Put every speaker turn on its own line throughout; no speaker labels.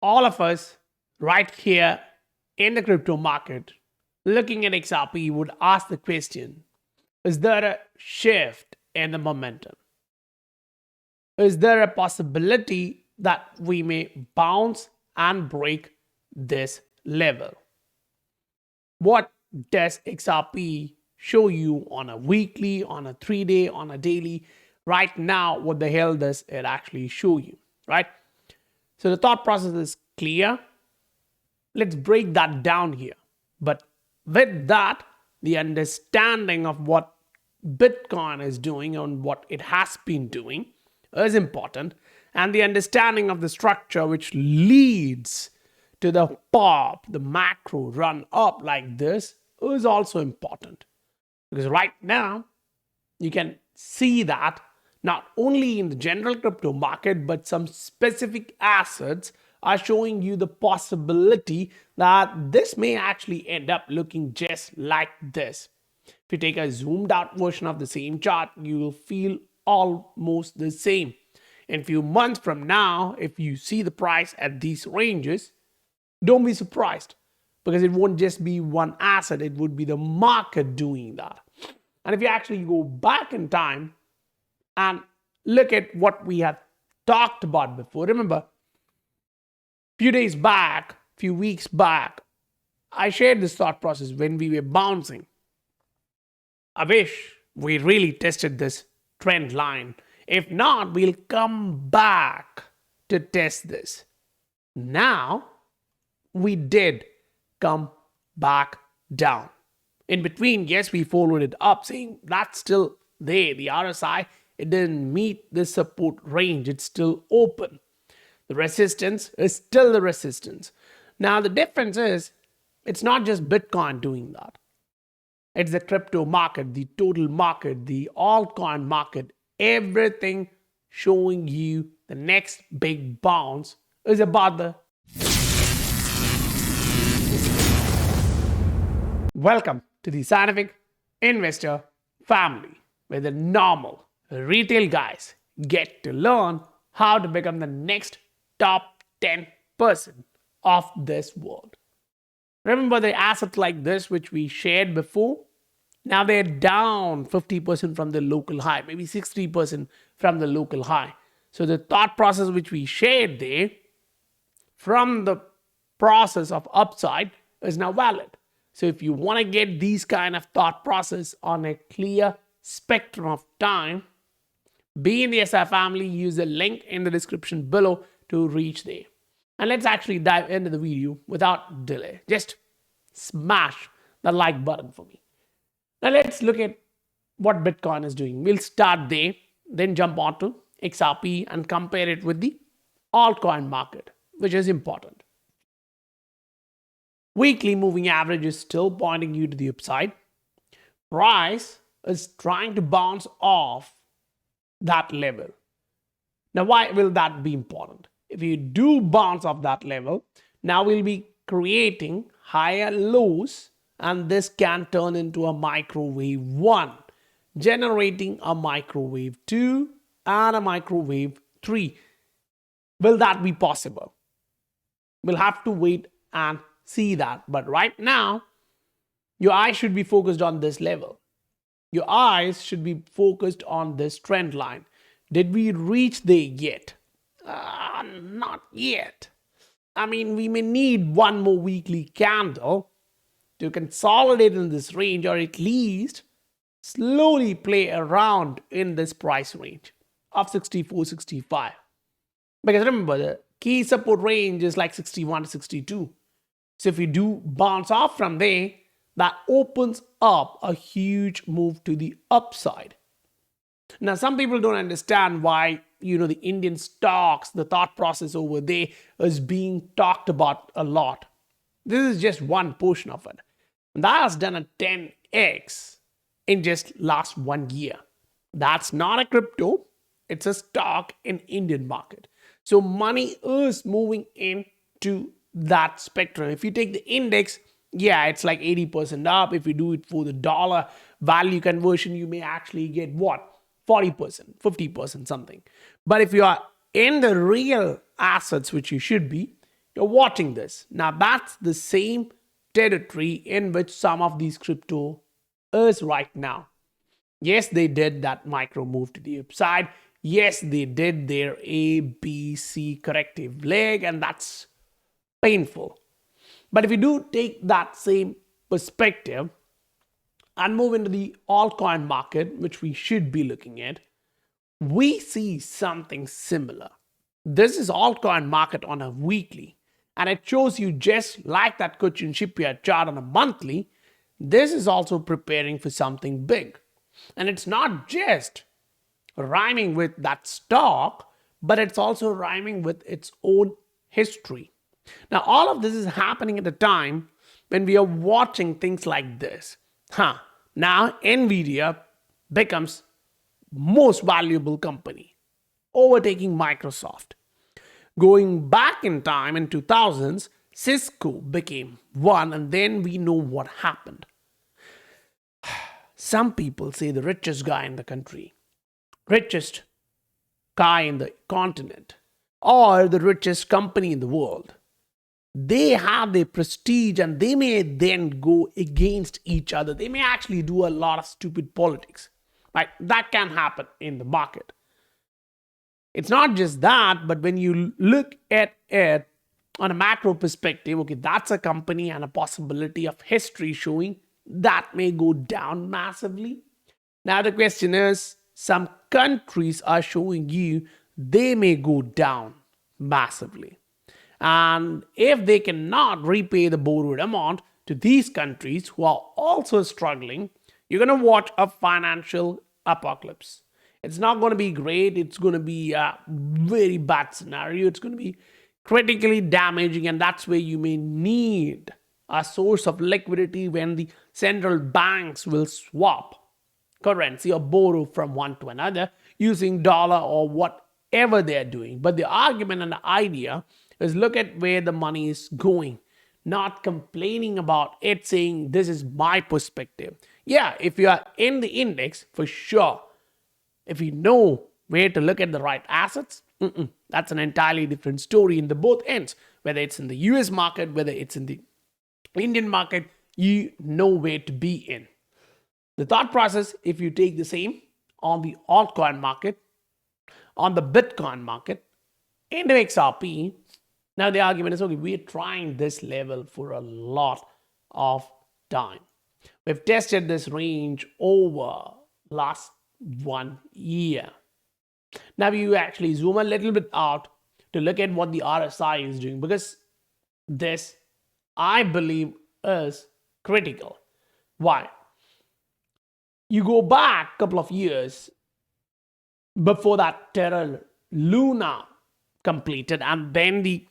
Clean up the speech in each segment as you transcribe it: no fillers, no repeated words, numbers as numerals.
all of us right here in the crypto market looking at XRP would ask the question, is there a shift in the momentum? Is there a possibility that we may bounce and break this level? What does XRP show you on a weekly, on a 3-day, on a daily? Right now, what the hell does it actually show you, right? So the thought process is clear. Let's break that down here. But with that, the understanding of what Bitcoin is doing and what it has been doing is important. And the understanding of the structure which leads to the pop, the macro run up like this is also important. Because right now, you can see that not only in the general crypto market, but some specific assets are showing you the possibility that this may actually end up looking just like this. If you take a zoomed out version of the same chart, you will feel almost the same. In a few months from now, if you see the price at these ranges, don't be surprised, because it won't just be one asset, it would be the market doing that. And if you actually go back in time and look at what we had talked about before, remember, a few days back, few weeks back, I shared this thought process when we were bouncing. I wish we really tested this trend line. If not, we'll come back to test this. Now, we did come back down. In between, yes, we followed it up, saying that's still there. The RSI, it didn't meet the support range. It's still open. The resistance is still the resistance. Now, the difference is, it's not just Bitcoin doing that. It's the crypto market, the total market, the altcoin market, everything showing you the next big bounce is about the... Welcome to the Scientific Investor family, where the normal retail guys get to learn how to become the next top 10% of this world. Remember the assets like this which we shared before? Now they're down 50% from the local high, maybe 60% from the local high. So the thought process which we shared there from the process of upside is now valid. So if you want to get these kind of thought process on a clear spectrum of time, be in the SI family, use the link in the description below to reach there. And let's actually dive into the video without delay. Just smash the like button for me. Now let's look at what Bitcoin is doing. We'll start there, then jump on to XRP and compare it with the altcoin market, which is important. Weekly moving average is still pointing you to the upside. Price is trying to bounce off that level. Now, why will that be important? If you do bounce off that level, now we'll be creating higher lows, and this can turn into a microwave 1, generating a microwave 2 and a microwave 3. Will that be possible? We'll have to wait and see that. But right now, your eyes should be focused on this level. Your eyes should be focused on this trend line. Did we reach there yet? Not yet. I mean, we may need one more weekly candle to consolidate in this range, or at least slowly play around in this price range of 64, 65. Because remember, the key support range is like 61 to 62. So if you do bounce off from there, that opens up a huge move to the upside. Now, some people don't understand why, the Indian stocks, the thought process over there is being talked about a lot. This is just one portion of it. And that has done a 10x in just last 1 year. That's not a crypto. It's a stock in Indian market. So money is moving into that spectrum. If you take the index, yeah, it's like 80% up. If you do it for the dollar value conversion, you may actually get what? 40%, 50%, something. But if you are in the real assets, which you should be, You're watching this. Now that's the same territory in which some of these crypto is right now. Yes, they did that micro move to the upside. Yes, they did their A, B, C corrective leg, and that's painful. But if you do take that same perspective and move into the altcoin market, which we should be looking at, we see something similar. This is altcoin market on a weekly, and it shows you just like that Cochin Shipyard chart on a monthly, this is also preparing for something big. And it's not just rhyming with that stock, but it's also rhyming with its own history. Now, all of this is happening at a time when we are watching things like this. Now, Nvidia becomes most valuable company, overtaking Microsoft. Going back in time in 2000s, Cisco became one, and then we know what happened. Some people say the richest guy in the country, richest guy in the continent, or the richest company in the world. They have their prestige and they may then go against each other. They may actually do a lot of stupid politics. Right? That can happen in the market. It's not just that, but when you look at it on a macro perspective, okay, that's a company and a possibility of history showing that may go down massively. Now the question is, some countries are showing you they may go down massively. And if they cannot repay the borrowed amount to these countries who are also struggling, you're going to watch a financial apocalypse. It's not going to be great. It's going to be a very bad scenario. It's going to be critically damaging, and that's where you may need a source of liquidity when the central banks will swap currency or borrow from one to another using dollar or whatever they're doing. But the argument and the idea is look at where the money is going, not complaining about it, saying this is my perspective. Yeah, if you are in the index, for sure, if you know where to look at the right assets, that's an entirely different story in the both ends. Whether it's in the US market, whether it's in the Indian market, you know where to be in. The thought process, if you take the same on the altcoin market, on the Bitcoin market, into XRP, now the argument is, okay, we're trying this level for a lot of time. We've tested this range over last 1 year. Now you actually zoom a little bit out to look at what the RSI is doing, because this, I believe, is critical. Why? You go back a couple of years before that Terra Luna completed, and then the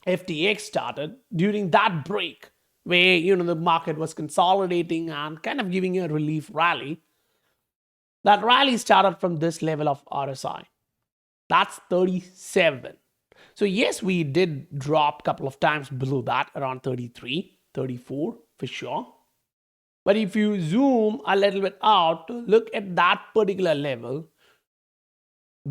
FTX started. During that break where the market was consolidating and kind of giving a relief rally, that rally started from this level of RSI. That's 37. So yes, we did drop a couple of times below that, around 33, 34 for sure. But if you zoom a little bit out to look at that particular level,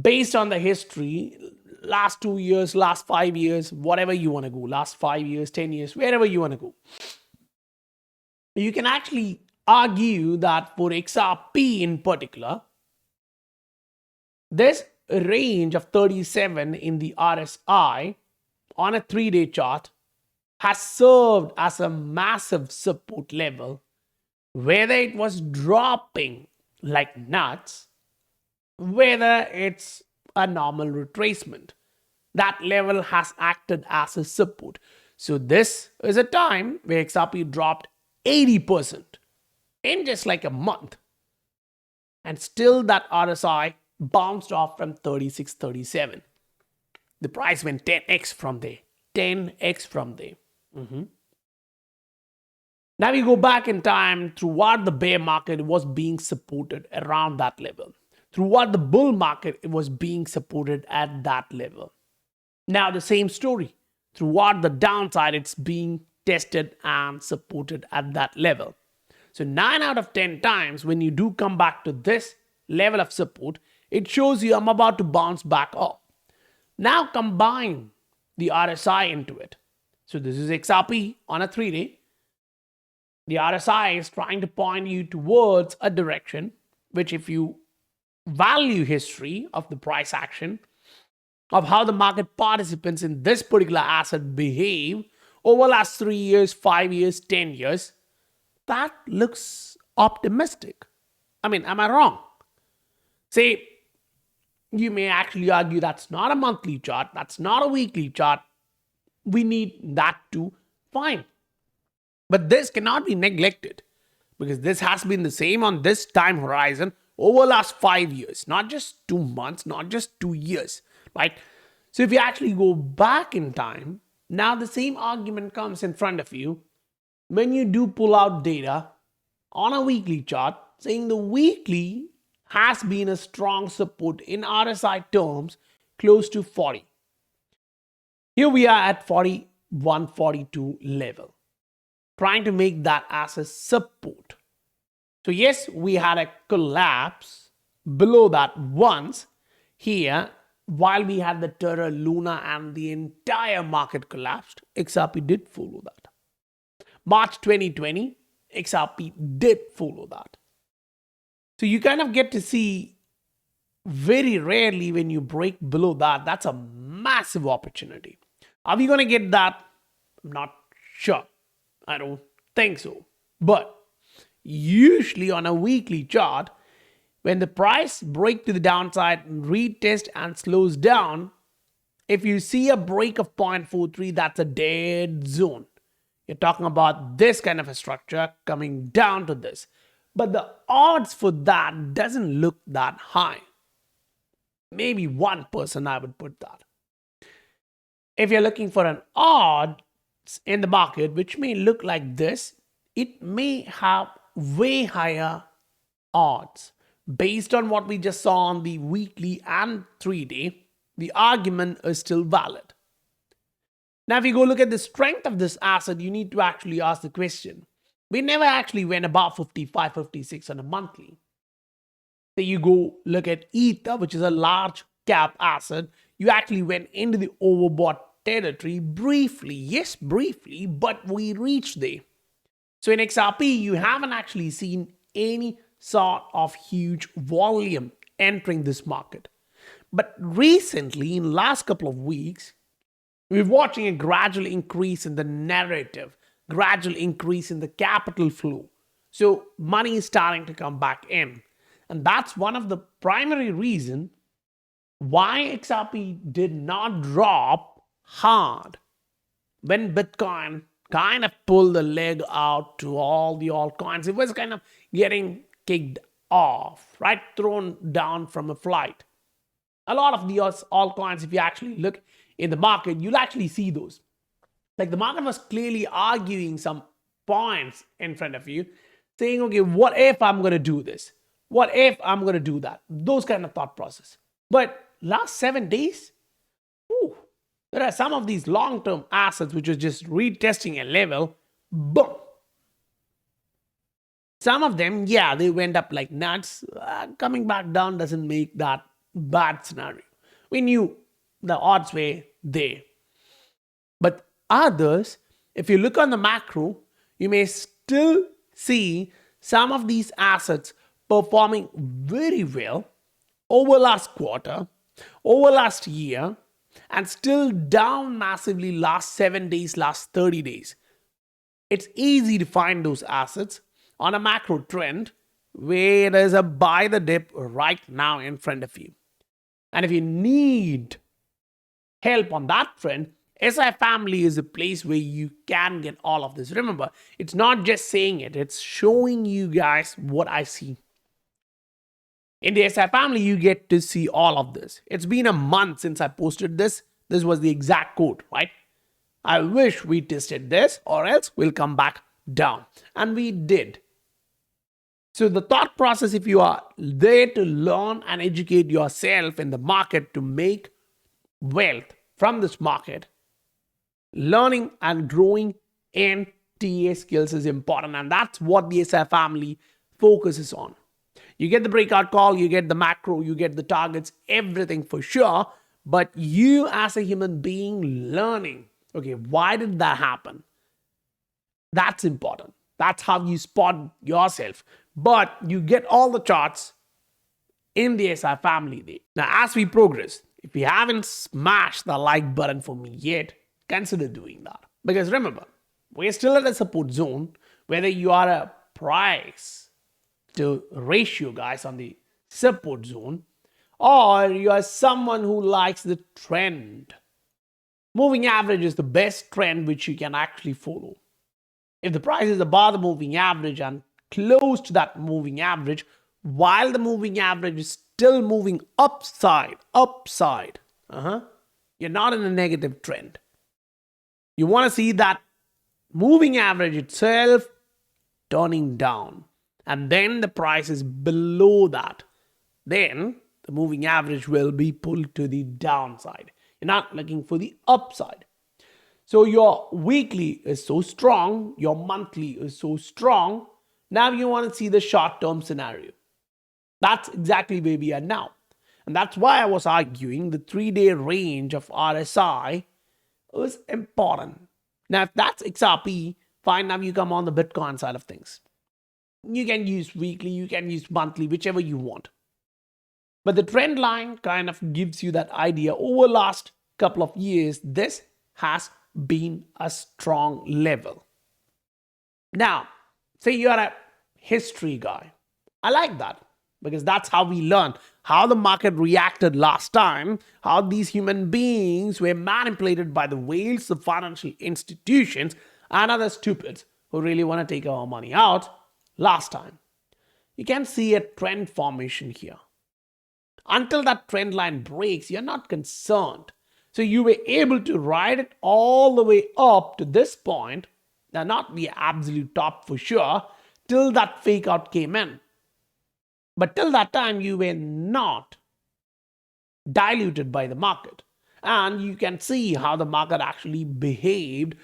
based on the history, last 2 years, last 5 years, whatever you want to go, last 5 years, 10 years, wherever you want to go, you can actually argue that for XRP in particular, this range of 37 in the RSI on a 3-day chart has served as a massive support level, whether it was dropping like nuts, whether it's a normal retracement. That level has acted as a support. So this is a time where XRP dropped 80% in just like a month. And still that RSI bounced off from 36, 37. The price went 10x from there. 10x from there. Now we go back in time, throughout the bear market, it was being supported around that level. Throughout the bull market, it was being supported at that level. Now the same story. Throughout the downside, it's being tested and supported at that level. So 9 out of 10 times when you do come back to this level of support, it shows you I'm about to bounce back up. Now combine the RSI into it. So this is XRP on a 3-day. The RSI is trying to point you towards a direction, which if you value history of the price action, of how the market participants in this particular asset behave over the last 3 years, 5 years, 10 years, that looks optimistic. I mean, am I wrong? Say, you may actually argue that's not a monthly chart, that's not a weekly chart. We need that too. Fine. But this cannot be neglected because this has been the same on this time horizon over the last 5 years, not just 2 months, not just 2 years, right? So if you actually go back in time, now the same argument comes in front of you when you do pull out data on a weekly chart saying the weekly has been a strong support in RSI terms close to 40. Here we are at 41, 42 level, trying to make that as a support. So yes, we had a collapse below that once here while we had the Terra Luna and the entire market collapsed. XRP did follow that. March 2020, XRP did follow that. So you kind of get to see very rarely when you break below that, that's a massive opportunity. Are we going to get that? I'm not sure. I don't think so. But usually on a weekly chart, when the price breaks to the downside, retest and slows down, if you see a break of 0.43, that's a dead zone. You're talking about this kind of a structure coming down to this. But the odds for that doesn't look that high. Maybe 1% I would put that. If you're looking for an odds in the market, which may look like this, it may have way higher odds. Based on what we just saw on the weekly and 3-day, the argument is still valid. Now, if you go look at the strength of this asset, you need to actually ask the question. We never actually went above 55, 56 on a monthly. So you go look at Ether, which is a large cap asset. You actually went into the overbought territory briefly. Yes, briefly, but we reached there. So in XRP, you haven't actually seen any sort of huge volume entering this market. But recently, in the last couple of weeks, we're watching a gradual increase in the narrative, gradual increase in the capital flow. So money is starting to come back in. And that's one of the primary reasons why XRP did not drop hard when Bitcoin kind of pulled the leg out to all the altcoins. It was kind of getting kicked off, right? Thrown down from a flight. A lot of the altcoins, if you actually look in the market, you'll actually see those. Like the market was clearly arguing some points in front of you, saying, okay, what if I'm going to do this? What if I'm going to do that? Those kind of thought process. But last 7 days, there are some of these long-term assets which are just retesting a level, boom. Some of them, yeah, they went up like nuts. Coming back down doesn't make that bad scenario. We knew the odds were there. But others, if you look on the macro, you may still see some of these assets performing very well over last quarter, over last year, and still down massively last 7 days, last 30 days. It's easy to find those assets on a macro trend where there's a buy the dip right now in front of you. And if you need help on that trend, SI Family is a place where you can get all of this. Remember, it's not just saying it, it's showing you guys what I see. In the SI Family, you get to see all of this. It's been a month since I posted this. This was the exact quote, right? I wish we tested this or else we'll come back down. And we did. So the thought process, if you are there to learn and educate yourself in the market to make wealth from this market, learning and growing in TA skills is important. And that's what the SI Family focuses on. You get the breakout call, you get the macro, you get the targets, everything for sure. but you as a human being learning, okay, why did that happen? That's important. That's how you spot yourself. But you get all the charts in the SI family there. Now, as we progress, if you haven't smashed the like button for me yet, consider doing that. Because remember, we're still at a support zone, whether you are a price to ratio guys on the support zone, or you are someone who likes the trend. Moving average is the best trend which you can actually follow. If the price is above the moving average and close to that moving average, while the moving average is still moving upside, you're not in a negative trend. You want to see that moving average itself turning down, and then the price is below that. Then the moving average will be pulled to the downside. You're not looking for the upside. So your weekly is so strong, your monthly is so strong. Now you want to see the short-term scenario. That's exactly where we are now. And that's why I was arguing the 3-day range of RSI was important. Now, if that's XRP, fine, now you come on the Bitcoin side of things. You can use weekly, you can use monthly, whichever you want. But the trend line kind of gives you that idea. Over the last couple of years, this has been a strong level. Now, say you're a history guy. I like that because that's how we learn how the market reacted last time, how these human beings were manipulated by the whales, the financial institutions, and other stupids who really want to take our money out last time. You can see a trend formation here. Until that trend line breaks, you're not concerned. So you were able to ride it all the way up to this point, now not the absolute top for sure, till that fake out came in. But till that time, you were not diluted by the market. And you can see how the market actually behaved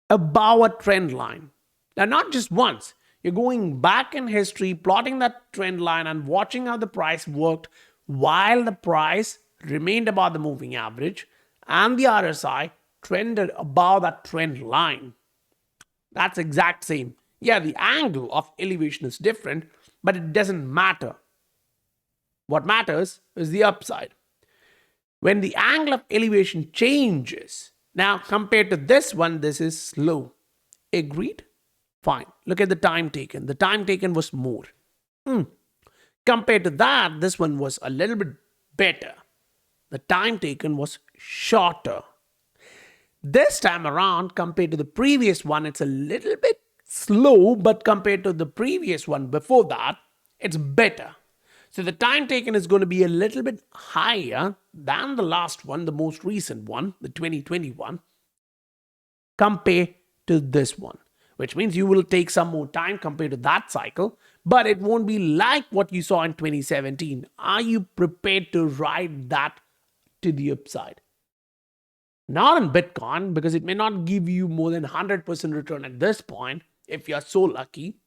above a trend line. Now, not just once. You're going back in history, plotting that trend line and watching how the price worked while the price remained above the moving average and the RSI trended above that trend line. That's exact same. Yeah, the angle of elevation is different, but it doesn't matter. What matters is the upside. When the angle of elevation changes, now compared to this one, this is slow. Agreed? Fine. Look at the time taken. The time taken was more. Compared to that, this one was a little bit better. The time taken was shorter. This time around, compared to the previous one, it's a little bit slow, but compared to the previous one before that, it's better. So the time taken is going to be a little bit higher than the last one, the most recent one, the 2021, compared to this one, which means you will take some more time compared to that cycle, but it won't be like what you saw in 2017. Are you prepared to ride that to the upside? Not in Bitcoin, because it may not give you more than 100% return at this point, if you're so lucky.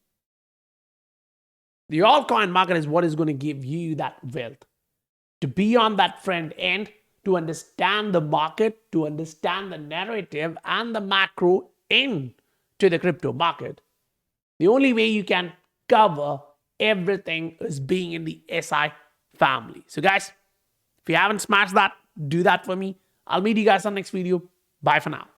The altcoin market is what is going to give you that wealth. To be on that front end, to understand the market, to understand the narrative and the macro into the crypto market, the only way you can cover everything is being in the SI family. So guys, if you haven't smashed that, do that for me. I'll meet you guys on the next video. Bye for now.